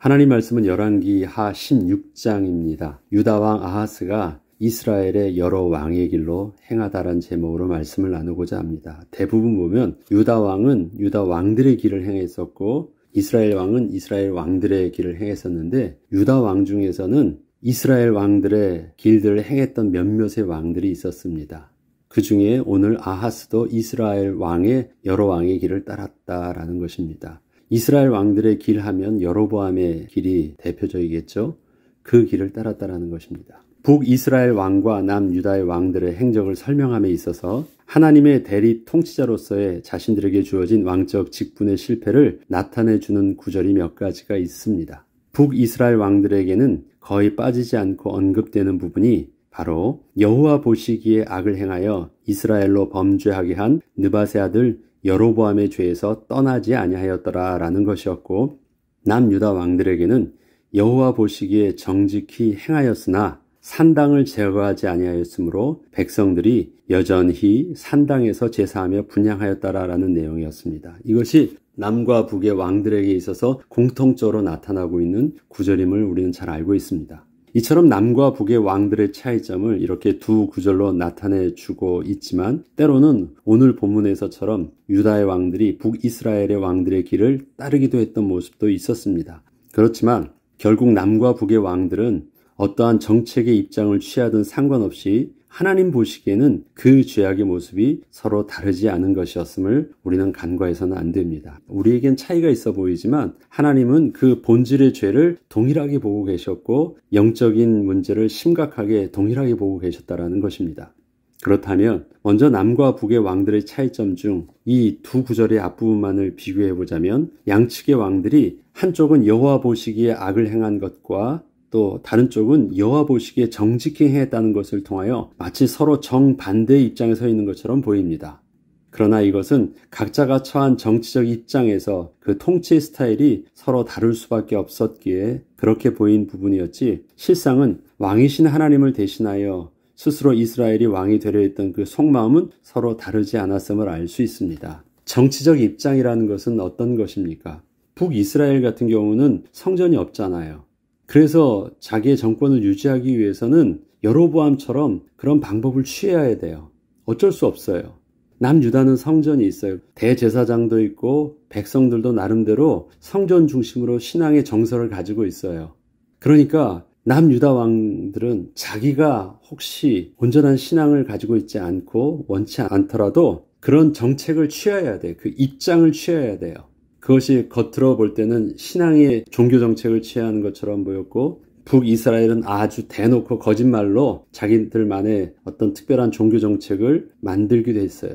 하나님 말씀은 열왕기 하 16장입니다. 유다왕 아하스가 이스라엘의 여러 왕의 길로 행하다란 제목으로 말씀을 나누고자 합니다. 대부분 보면 유다왕은 유다 왕들의 길을 행했었고 이스라엘 왕은 이스라엘 왕들의 길을 행했었는데 유다 왕 중에서는 이스라엘 왕들의 길들을 행했던 몇몇의 왕들이 있었습니다. 그 중에 오늘 아하스도 이스라엘 왕의 여러 왕의 길을 따랐다라는 것입니다. 이스라엘 왕들의 길 하면 여로보암의 길이 대표적이겠죠. 그 길을 따랐다라는 것입니다. 북이스라엘 왕과 남유다의 왕들의 행적을 설명함에 있어서 하나님의 대리 통치자로서의 자신들에게 주어진 왕적 직분의 실패를 나타내주는 구절이 몇 가지가 있습니다. 북이스라엘 왕들에게는 거의 빠지지 않고 언급되는 부분이 바로 여호와 보시기에 악을 행하여 이스라엘로 범죄하게 한 느밧의 아들 여로보암의 죄에서 떠나지 아니하였더라 라는 것이었고, 남유다 왕들에게는 여호와 보시기에 정직히 행하였으나 산당을 제거하지 아니하였으므로 백성들이 여전히 산당에서 제사하며 분향하였다라는 내용이었습니다. 이것이 남과 북의 왕들에게 있어서 공통적으로 나타나고 있는 구절임을 우리는 잘 알고 있습니다. 이처럼 남과 북의 왕들의 차이점을 이렇게 두 구절로 나타내주고 있지만 때로는 오늘 본문에서처럼 유다의 왕들이 북이스라엘의 왕들의 길을 따르기도 했던 모습도 있었습니다. 그렇지만 결국 남과 북의 왕들은 어떠한 정책의 입장을 취하든 상관없이 하나님 보시기에는 그 죄악의 모습이 서로 다르지 않은 것이었음을 우리는 간과해서는 안 됩니다. 우리에겐 차이가 있어 보이지만 하나님은 그 본질의 죄를 동일하게 보고 계셨고 영적인 문제를 심각하게 동일하게 보고 계셨다라는 것입니다. 그렇다면 먼저 남과 북의 왕들의 차이점 중 이 두 구절의 앞부분만을 비교해 보자면 양측의 왕들이 한쪽은 여호와 보시기에 악을 행한 것과 또 다른 쪽은 여호와 보시기에 정직히 행했다는 것을 통하여 마치 서로 정반대의 입장에 서 있는 것처럼 보입니다. 그러나 이것은 각자가 처한 정치적 입장에서 그 통치 스타일이 서로 다를 수밖에 없었기에 그렇게 보인 부분이었지, 실상은 왕이신 하나님을 대신하여 스스로 이스라엘이 왕이 되려 했던 그 속마음은 서로 다르지 않았음을 알 수 있습니다. 정치적 입장이라는 것은 어떤 것입니까? 북이스라엘 같은 경우는 성전이 없잖아요. 그래서 자기의 정권을 유지하기 위해서는 여로보암처럼 그런 방법을 취해야 돼요. 어쩔 수 없어요. 남유다는 성전이 있어요. 대제사장도 있고 백성들도 나름대로 성전 중심으로 신앙의 정서를 가지고 있어요. 그러니까 남유다 왕들은 자기가 혹시 온전한 신앙을 가지고 있지 않고 원치 않더라도 그런 정책을 취해야 돼. 그 입장을 취해야 돼요. 그것이 겉으로 볼 때는 신앙의 종교 정책을 취하는 것처럼 보였고, 북이스라엘은 아주 대놓고 거짓말로 자기들만의 어떤 특별한 종교 정책을 만들기도 했어요.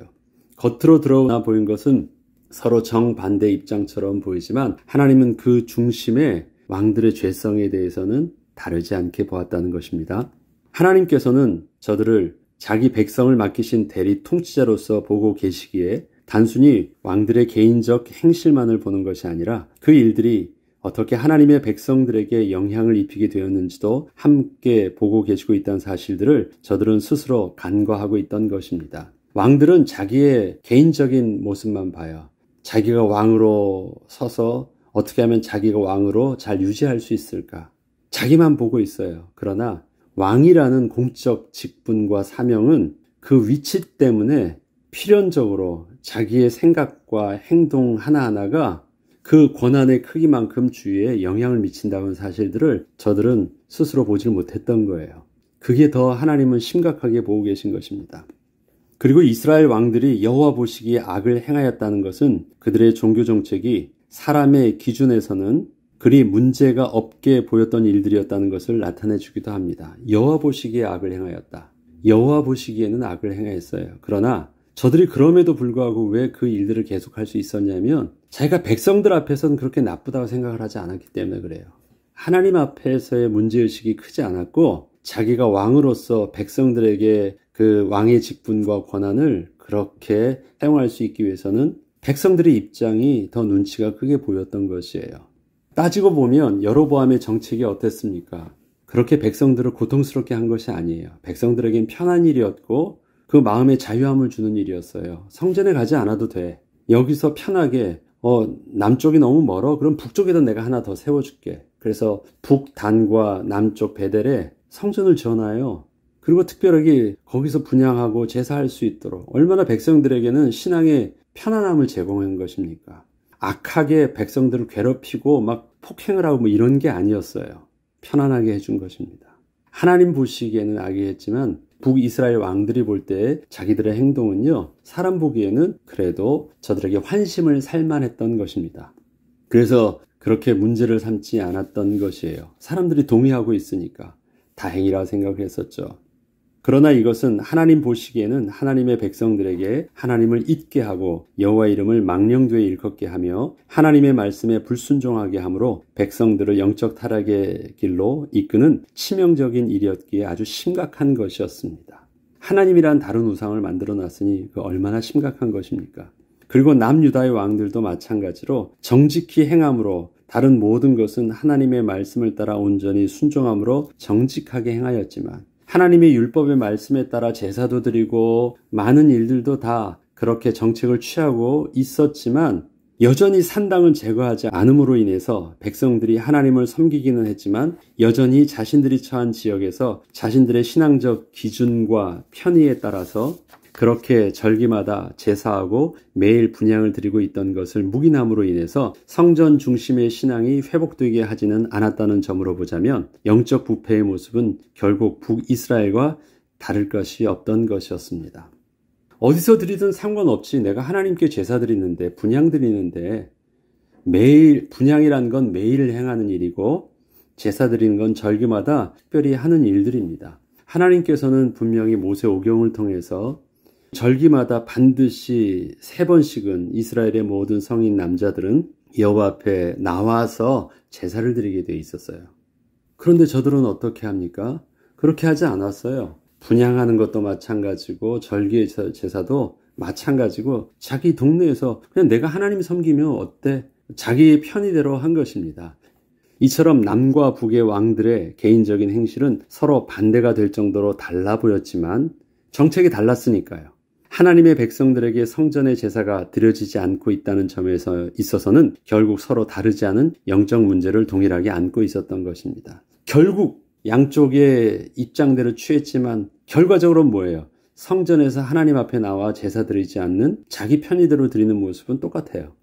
겉으로 드러나 보인 것은 서로 정반대 입장처럼 보이지만 하나님은 그 중심에 왕들의 죄성에 대해서는 다르지 않게 보았다는 것입니다. 하나님께서는 저들을 자기 백성을 맡기신 대리 통치자로서 보고 계시기에 단순히 왕들의 개인적 행실만을 보는 것이 아니라 그 일들이 어떻게 하나님의 백성들에게 영향을 입히게 되었는지도 함께 보고 계시고 있다는 사실들을 저들은 스스로 간과하고 있던 것입니다. 왕들은 자기의 개인적인 모습만 봐요. 자기가 왕으로 서서 어떻게 하면 자기가 왕으로 잘 유지할 수 있을까? 자기만 보고 있어요. 그러나 왕이라는 공적 직분과 사명은 그 위치 때문에 필연적으로 자기의 생각과 행동 하나하나가 그 권한의 크기만큼 주위에 영향을 미친다는 사실들을 저들은 스스로 보질 못했던 거예요. 그게 더 하나님은 심각하게 보고 계신 것입니다. 그리고 이스라엘 왕들이 여호와 보시기에 악을 행하였다는 것은 그들의 종교 정책이 사람의 기준에서는 그리 문제가 없게 보였던 일들이었다는 것을 나타내 주기도 합니다. 여호와 보시기에 악을 행하였다. 여호와 보시기에는 악을 행하였어요. 그러나 저들이 그럼에도 불구하고 왜 그 일들을 계속할 수 있었냐면 자기가 백성들 앞에서는 그렇게 나쁘다고 생각을 하지 않았기 때문에 그래요. 하나님 앞에서의 문제의식이 크지 않았고 자기가 왕으로서 백성들에게 그 왕의 직분과 권한을 그렇게 사용할 수 있기 위해서는 백성들의 입장이 더 눈치가 크게 보였던 것이에요. 따지고 보면 여로보암의 정책이 어땠습니까? 그렇게 백성들을 고통스럽게 한 것이 아니에요. 백성들에겐 편한 일이었고 그 마음에 자유함을 주는 일이었어요. 성전에 가지 않아도 돼. 여기서 편하게 남쪽이 너무 멀어? 그럼 북쪽에다 내가 하나 더 세워줄게. 그래서 북단과 남쪽 베델에 성전을 지어놔요. 그리고 특별하게 거기서 분향하고 제사할 수 있도록 얼마나 백성들에게는 신앙의 편안함을 제공한 것입니까? 악하게 백성들을 괴롭히고 막 폭행을 하고 뭐 이런 게 아니었어요. 편안하게 해준 것입니다. 하나님 보시기에는 악이했지만 북이스라엘 왕들이 볼 때 자기들의 행동은요, 사람 보기에는 그래도 저들에게 환심을 살만했던 것입니다. 그래서 그렇게 문제를 삼지 않았던 것이에요. 사람들이 동의하고 있으니까 다행이라 생각했었죠. 그러나 이것은 하나님 보시기에는 하나님의 백성들에게 하나님을 잊게 하고 여호와 이름을 망령되이 일컫게 하며 하나님의 말씀에 불순종하게 함으로 백성들을 영적 타락의 길로 이끄는 치명적인 일이었기에 아주 심각한 것이었습니다. 하나님이란 다른 우상을 만들어 놨으니 그 얼마나 심각한 것입니까? 그리고 남유다의 왕들도 마찬가지로 정직히 행함으로 다른 모든 것은 하나님의 말씀을 따라 온전히 순종함으로 정직하게 행하였지만 하나님의 율법의 말씀에 따라 제사도 드리고 많은 일들도 다 그렇게 정책을 취하고 있었지만 여전히 산당을 제거하지 않음으로 인해서 백성들이 하나님을 섬기기는 했지만 여전히 자신들이 처한 지역에서 자신들의 신앙적 기준과 편의에 따라서 그렇게 절기마다 제사하고 매일 분향을 드리고 있던 것을 묵인함으로 인해서 성전 중심의 신앙이 회복되게 하지는 않았다는 점으로 보자면 영적 부패의 모습은 결국 북이스라엘과 다를 것이 없던 것이었습니다. 어디서 드리든 상관없이 내가 하나님께 제사 드리는데 분향 드리는데 매일 분향이란 건 매일 행하는 일이고 제사 드리는 건 절기마다 특별히 하는 일들입니다. 하나님께서는 분명히 모세오경을 통해서 절기마다 반드시 3번씩은 이스라엘의 모든 성인 남자들은 여호와 앞에 나와서 제사를 드리게 돼 있었어요. 그런데 저들은 어떻게 합니까? 그렇게 하지 않았어요. 분향하는 것도 마찬가지고 절기의 제사도 마찬가지고 자기 동네에서 그냥 내가 하나님 섬기면 어때? 자기의 편의대로 한 것입니다. 이처럼 남과 북의 왕들의 개인적인 행실은 서로 반대가 될 정도로 달라 보였지만 정책이 달랐으니까요. 하나님의 백성들에게 성전의 제사가 드려지지 않고 있다는 점에서 있어서는 결국 서로 다르지 않은 영적 문제를 동일하게 안고 있었던 것입니다. 결국 양쪽의 입장대로 취했지만 결과적으로 뭐예요? 성전에서 하나님 앞에 나와 제사 드리지 않는 자기 편의대로 드리는 모습은 똑같아요.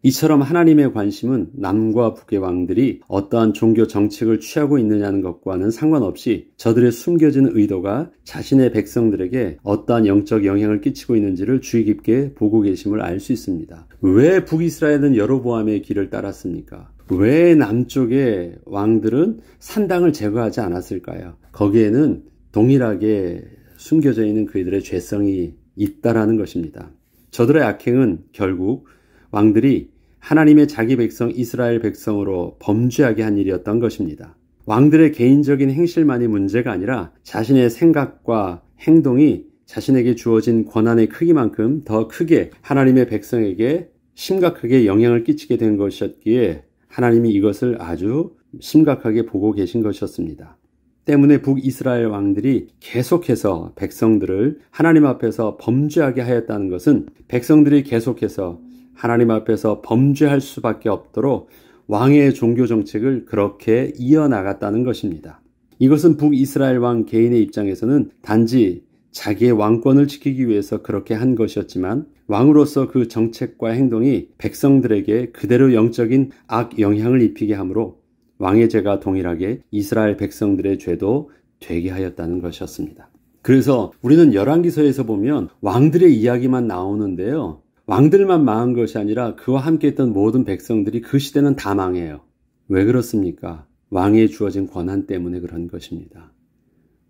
이처럼 하나님의 관심은 남과 북의 왕들이 어떠한 종교 정책을 취하고 있느냐는 것과는 상관없이 저들의 숨겨진 의도가 자신의 백성들에게 어떠한 영적 영향을 끼치고 있는지를 주의 깊게 보고 계심을 알 수 있습니다. 왜 북이스라엘은 여로보암의 길을 따랐습니까? 왜 남쪽의 왕들은 산당을 제거하지 않았을까요? 거기에는 동일하게 숨겨져 있는 그들의 죄성이 있다라는 것입니다. 저들의 악행은 결국 왕들이 하나님의 자기 백성 이스라엘 백성으로 범죄하게 한 일이었던 것입니다. 왕들의 개인적인 행실만이 문제가 아니라 자신의 생각과 행동이 자신에게 주어진 권한의 크기만큼 더 크게 하나님의 백성에게 심각하게 영향을 끼치게 된 것이었기에 하나님이 이것을 아주 심각하게 보고 계신 것이었습니다. 때문에 북이스라엘 왕들이 계속해서 백성들을 하나님 앞에서 범죄하게 하였다는 것은 백성들이 계속해서 하나님 앞에서 범죄할 수밖에 없도록 왕의 종교 정책을 그렇게 이어나갔다는 것입니다. 이것은 북이스라엘 왕 개인의 입장에서는 단지 자기의 왕권을 지키기 위해서 그렇게 한 것이었지만 왕으로서 그 정책과 행동이 백성들에게 그대로 영적인 악 영향을 입히게 하므로 왕의 죄가 동일하게 이스라엘 백성들의 죄도 되게 하였다는 것이었습니다. 그래서 우리는 열왕기서에서 보면 왕들의 이야기만 나오는데요. 왕들만 망한 것이 아니라 그와 함께 있던 모든 백성들이 그 시대는 다 망해요. 왜 그렇습니까? 왕에 주어진 권한 때문에 그런 것입니다.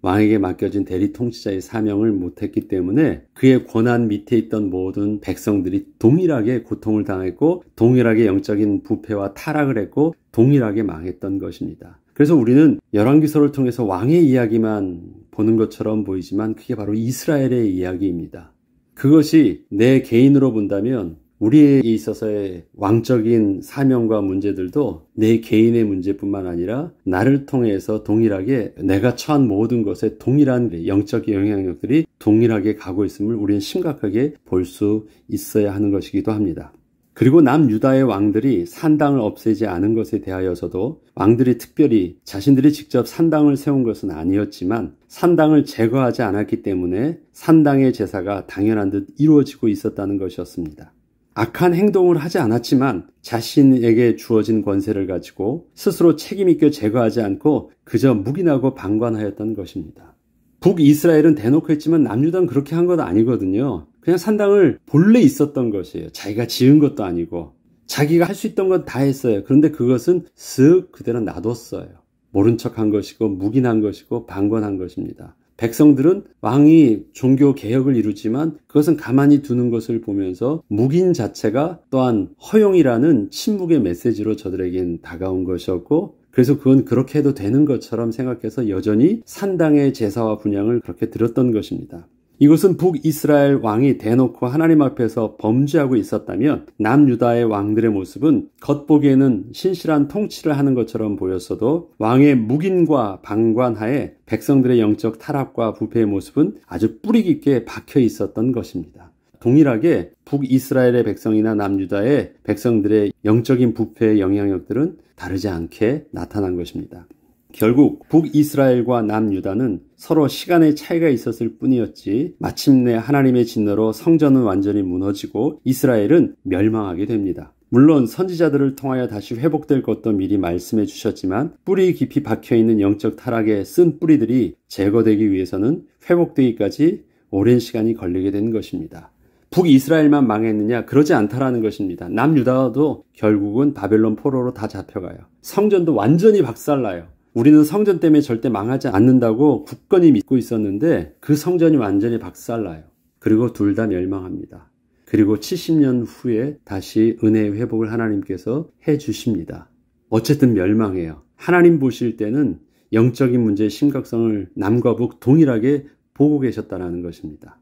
왕에게 맡겨진 대리 통치자의 사명을 못했기 때문에 그의 권한 밑에 있던 모든 백성들이 동일하게 고통을 당했고 동일하게 영적인 부패와 타락을 했고 동일하게 망했던 것입니다. 그래서 우리는 열왕기서를 통해서 왕의 이야기만 보는 것처럼 보이지만 그게 바로 이스라엘의 이야기입니다. 그것이 내 개인으로 본다면 우리에 있어서의 왕적인 사명과 문제들도 내 개인의 문제뿐만 아니라 나를 통해서 동일하게 내가 처한 모든 것에 동일한 영적 영향력들이 동일하게 가고 있음을 우리는 심각하게 볼 수 있어야 하는 것이기도 합니다. 그리고 남유다의 왕들이 산당을 없애지 않은 것에 대하여서도 왕들이 특별히 자신들이 직접 산당을 세운 것은 아니었지만 산당을 제거하지 않았기 때문에 산당의 제사가 당연한 듯 이루어지고 있었다는 것이었습니다. 악한 행동을 하지 않았지만 자신에게 주어진 권세를 가지고 스스로 책임있게 제거하지 않고 그저 묵인하고 방관하였던 것입니다. 북이스라엘은 대놓고 했지만 남유다는 그렇게 한 건 아니거든요. 그냥 산당을 본래 있었던 것이에요. 자기가 지은 것도 아니고 자기가 할 수 있던 건 다 했어요. 그런데 그것은 쓱 그대로 놔뒀어요. 모른 척한 것이고 묵인한 것이고 방관한 것입니다. 백성들은 왕이 종교 개혁을 이루지만 그것은 가만히 두는 것을 보면서 묵인 자체가 또한 허용이라는 침묵의 메시지로 저들에겐 다가온 것이었고, 그래서 그건 그렇게 해도 되는 것처럼 생각해서 여전히 산당의 제사와 분향을 그렇게 드렸던 것입니다. 이것은 북이스라엘 왕이 대놓고 하나님 앞에서 범죄하고 있었다면 남유다의 왕들의 모습은 겉보기에는 신실한 통치를 하는 것처럼 보였어도 왕의 묵인과 방관하에 백성들의 영적 타락과 부패의 모습은 아주 뿌리 깊게 박혀 있었던 것입니다. 동일하게 북이스라엘의 백성이나 남유다의 백성들의 영적인 부패의 영향력들은 다르지 않게 나타난 것입니다. 결국 북이스라엘과 남유다는 서로 시간의 차이가 있었을 뿐이었지 마침내 하나님의 진노로 성전은 완전히 무너지고 이스라엘은 멸망하게 됩니다. 물론 선지자들을 통하여 다시 회복될 것도 미리 말씀해 주셨지만 뿌리 깊이 박혀있는 영적 타락의 쓴 뿌리들이 제거되기 위해서는 회복되기까지 오랜 시간이 걸리게 된 것입니다. 북이스라엘만 망했느냐? 그러지 않다라는 것입니다. 남유다도 결국은 바벨론 포로로 다 잡혀가요. 성전도 완전히 박살나요. 우리는 성전 때문에 절대 망하지 않는다고 굳건히 믿고 있었는데 그 성전이 완전히 박살나요. 그리고 둘 다 멸망합니다. 그리고 70년 후에 다시 은혜의 회복을 하나님께서 해주십니다. 어쨌든 멸망해요. 하나님 보실 때는 영적인 문제의 심각성을 남과 북 동일하게 보고 계셨다는 것입니다.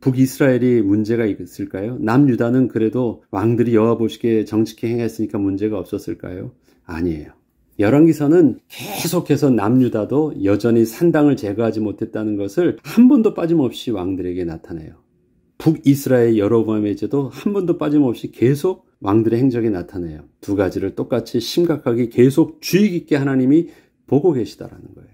북이스라엘이 문제가 있을까요? 남유다는 그래도 왕들이 여호와 보시기에 정직히 행했으니까 문제가 없었을까요? 아니에요. 열왕기서는 계속해서 남유다도 여전히 산당을 제거하지 못했다는 것을 한 번도 빠짐없이 왕들에게 나타내요. 북이스라엘 여로보암의 죄도 한 번도 빠짐없이 계속 왕들의 행적에 나타내요. 두 가지를 똑같이 심각하게 계속 주의 깊게 하나님이 보고 계시다라는 거예요.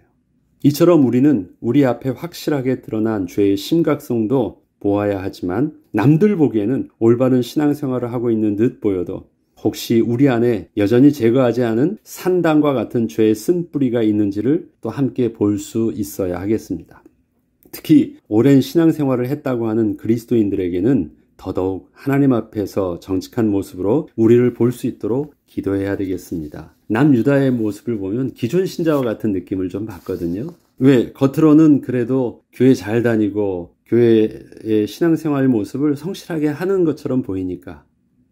이처럼 우리는 우리 앞에 확실하게 드러난 죄의 심각성도 보아야 하지만 남들 보기에는 올바른 신앙생활을 하고 있는 듯 보여도 혹시 우리 안에 여전히 제거하지 않은 산당과 같은 죄의 쓴뿌리가 있는지를 또 함께 볼 수 있어야 하겠습니다. 특히 오랜 신앙생활을 했다고 하는 그리스도인들에게는 더더욱 하나님 앞에서 정직한 모습으로 우리를 볼 수 있도록 기도해야 되겠습니다. 남유다의 모습을 보면 기존 신자와 같은 느낌을 좀 받거든요. 왜? 겉으로는 그래도 교회 잘 다니고 교회의 신앙생활 모습을 성실하게 하는 것처럼 보이니까.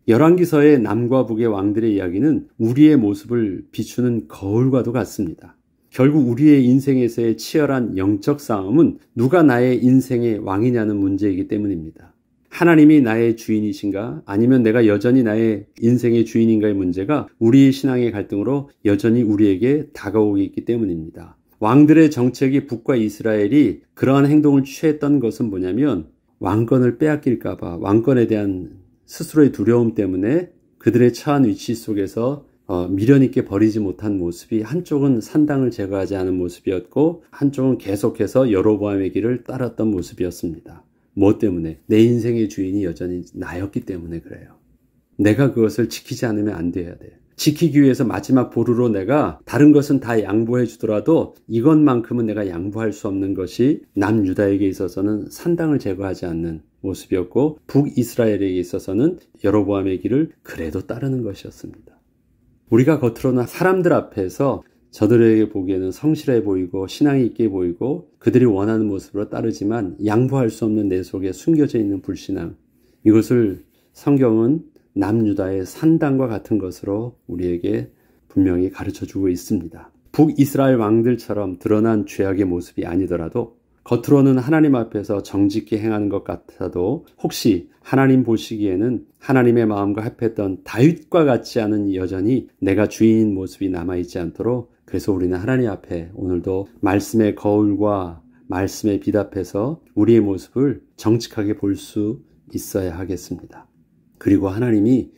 열왕기서의 남과 북의 왕들의 이야기는 우리의 모습을 비추는 거울과도 같습니다. 결국 우리의 인생에서의 치열한 영적 싸움은 누가 나의 인생의 왕이냐는 문제이기 때문입니다. 하나님이 나의 주인이신가? 아니면 내가 여전히 나의 인생의 주인인가의 문제가 우리의 신앙의 갈등으로 여전히 우리에게 다가오고 있기 때문입니다. 왕들의 정책이 북과 이스라엘이 그러한 행동을 취했던 것은 뭐냐면 왕권을 빼앗길까 봐 왕권에 대한 스스로의 두려움 때문에 그들의 처한 위치 속에서 미련 있게 버리지 못한 모습이 한쪽은 산당을 제거하지 않은 모습이었고 한쪽은 계속해서 여로보암의 길을 따랐던 모습이었습니다. 뭐 때문에? 내 인생의 주인이 여전히 나였기 때문에 그래요. 내가 그것을 지키지 않으면 안 돼야 돼요. 지키기 위해서 마지막 보루로 내가 다른 것은 다 양보해 주더라도 이것만큼은 내가 양보할 수 없는 것이 남유다에게 있어서는 산당을 제거하지 않는 모습이었고 북이스라엘에게 있어서는 여로보암의 길을 그래도 따르는 것이었습니다. 우리가 겉으로는 사람들 앞에서 저들에게 보기에는 성실해 보이고 신앙이 있게 보이고 그들이 원하는 모습으로 따르지만 양보할 수 없는 내 속에 숨겨져 있는 불신앙, 이것을 성경은 남유다의 산당과 같은 것으로 우리에게 분명히 가르쳐주고 있습니다. 북이스라엘 왕들처럼 드러난 죄악의 모습이 아니더라도 겉으로는 하나님 앞에서 정직히 행하는 것 같아도 혹시 하나님 보시기에는 하나님의 마음과 합했던 다윗과 같지 않은 여전히 내가 주인인 모습이 남아있지 않도록, 그래서 우리는 하나님 앞에 오늘도 말씀의 거울과 말씀에 비답해서 우리의 모습을 정직하게 볼 수 있어야 하겠습니다. 그리고 하나님이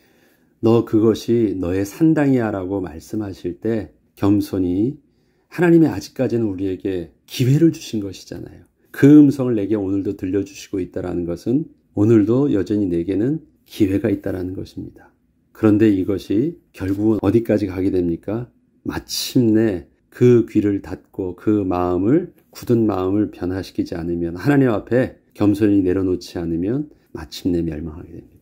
너 그것이 너의 산당이야 라고 말씀하실 때 겸손히 하나님이 아직까지는 우리에게 기회를 주신 것이잖아요. 그 음성을 내게 오늘도 들려주시고 있다는 것은 오늘도 여전히 내게는 기회가 있다는 것입니다. 그런데 이것이 결국은 어디까지 가게 됩니까? 마침내 그 귀를 닫고 그 마음을, 굳은 마음을 변화시키지 않으면, 하나님 앞에 겸손히 내려놓지 않으면 마침내 멸망하게 됩니다.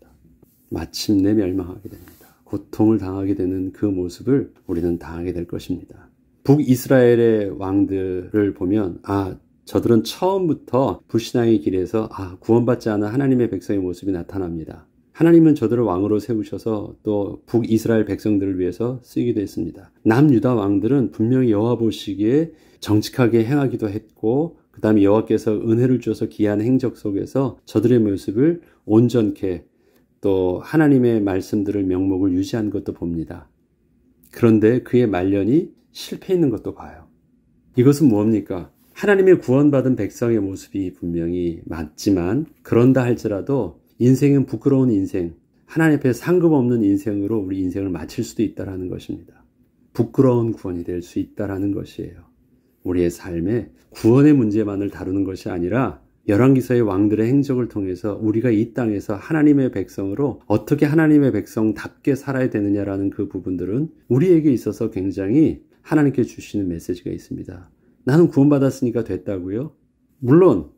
마침내 멸망하게 됩니다. 고통을 당하게 되는 그 모습을 우리는 당하게 될 것입니다. 북이스라엘의 왕들을 보면 저들은 처음부터 불신앙의 길에서 구원받지 않은 하나님의 백성의 모습이 나타납니다. 하나님은 저들을 왕으로 세우셔서 또 북이스라엘 백성들을 위해서 쓰기도 했습니다. 남유다 왕들은 분명히 여호와 보시기에 정직하게 행하기도 했고, 그 다음에 여호와께서 은혜를 주셔서 기이한 행적 속에서 저들의 모습을 온전케 또 하나님의 말씀들을 명목을 유지한 것도 봅니다. 그런데 그의 말년이 실패 있는 것도 봐요. 이것은 뭡니까? 하나님의 구원받은 백성의 모습이 분명히 맞지만, 그런다 할지라도 인생은 부끄러운 인생, 하나님 앞에 상급 없는 인생으로 우리 인생을 마칠 수도 있다는 것입니다. 부끄러운 구원이 될 수 있다는 것이에요. 우리의 삶에 구원의 문제만을 다루는 것이 아니라 열왕기서의 왕들의 행적을 통해서 우리가 이 땅에서 하나님의 백성으로 어떻게 하나님의 백성답게 살아야 되느냐라는 그 부분들은 우리에게 있어서 굉장히 하나님께 주시는 메시지가 있습니다. 나는 구원받았으니까 됐다고요? 물론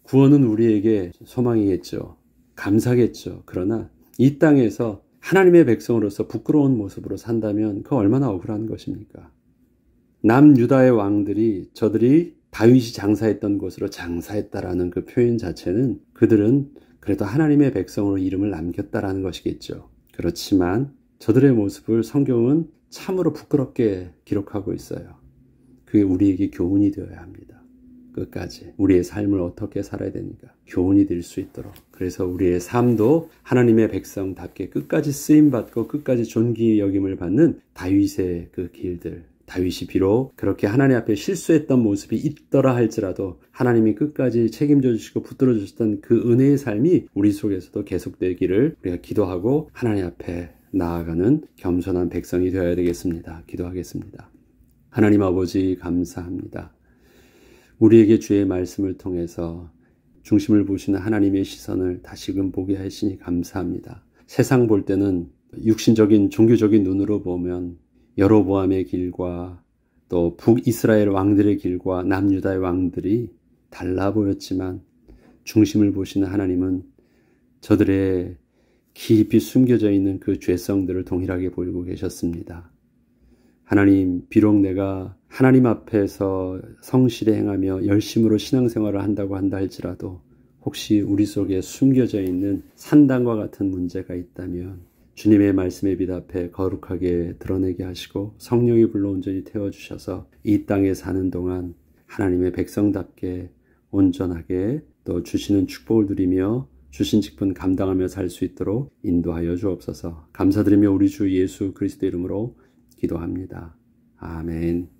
구원은 우리에게 소망이겠죠. 감사겠죠. 그러나 이 땅에서 하나님의 백성으로서 부끄러운 모습으로 산다면 그 얼마나 억울한 것입니까? 남유다의 왕들이 저들이 다윗이 장사했던 곳으로 장사했다라는 그 표현 자체는 그들은 그래도 하나님의 백성으로 이름을 남겼다라는 것이겠죠. 그렇지만 저들의 모습을 성경은 참으로 부끄럽게 기록하고 있어요. 그게 우리에게 교훈이 되어야 합니다. 끝까지 우리의 삶을 어떻게 살아야 되니까 교훈이 될 수 있도록, 그래서 우리의 삶도 하나님의 백성답게 끝까지 쓰임받고 끝까지 존귀 여김을 받는 다윗의 그 길들, 다윗이 비록 그렇게 하나님 앞에 실수했던 모습이 있더라 할지라도 하나님이 끝까지 책임져 주시고 붙들어 주셨던 그 은혜의 삶이 우리 속에서도 계속되기를 우리가 기도하고 하나님 앞에 나아가는 겸손한 백성이 되어야 되겠습니다. 기도하겠습니다. 하나님 아버지 감사합니다. 우리에게 주의 말씀을 통해서 중심을 보시는 하나님의 시선을 다시금 보게 하시니 감사합니다. 세상 볼 때는 육신적인 종교적인 눈으로 보면 여로보암의 길과 또 북이스라엘 왕들의 길과 남유다의 왕들이 달라 보였지만 중심을 보시는 하나님은 저들의 깊이 숨겨져 있는 그 죄성들을 동일하게 보이고 계셨습니다. 하나님, 비록 내가 하나님 앞에서 성실히 행하며 열심으로 신앙생활을 한다고 한다 할지라도 혹시 우리 속에 숨겨져 있는 산당과 같은 문제가 있다면 주님의 말씀에 비답해 거룩하게 드러내게 하시고 성령이 불러 온전히 태워주셔서 이 땅에 사는 동안 하나님의 백성답게 온전하게 또 주시는 축복을 누리며 주신 직분 감당하며 살 수 있도록 인도하여 주옵소서. 감사드리며 우리 주 예수 그리스도 이름으로 기도합니다. 아멘.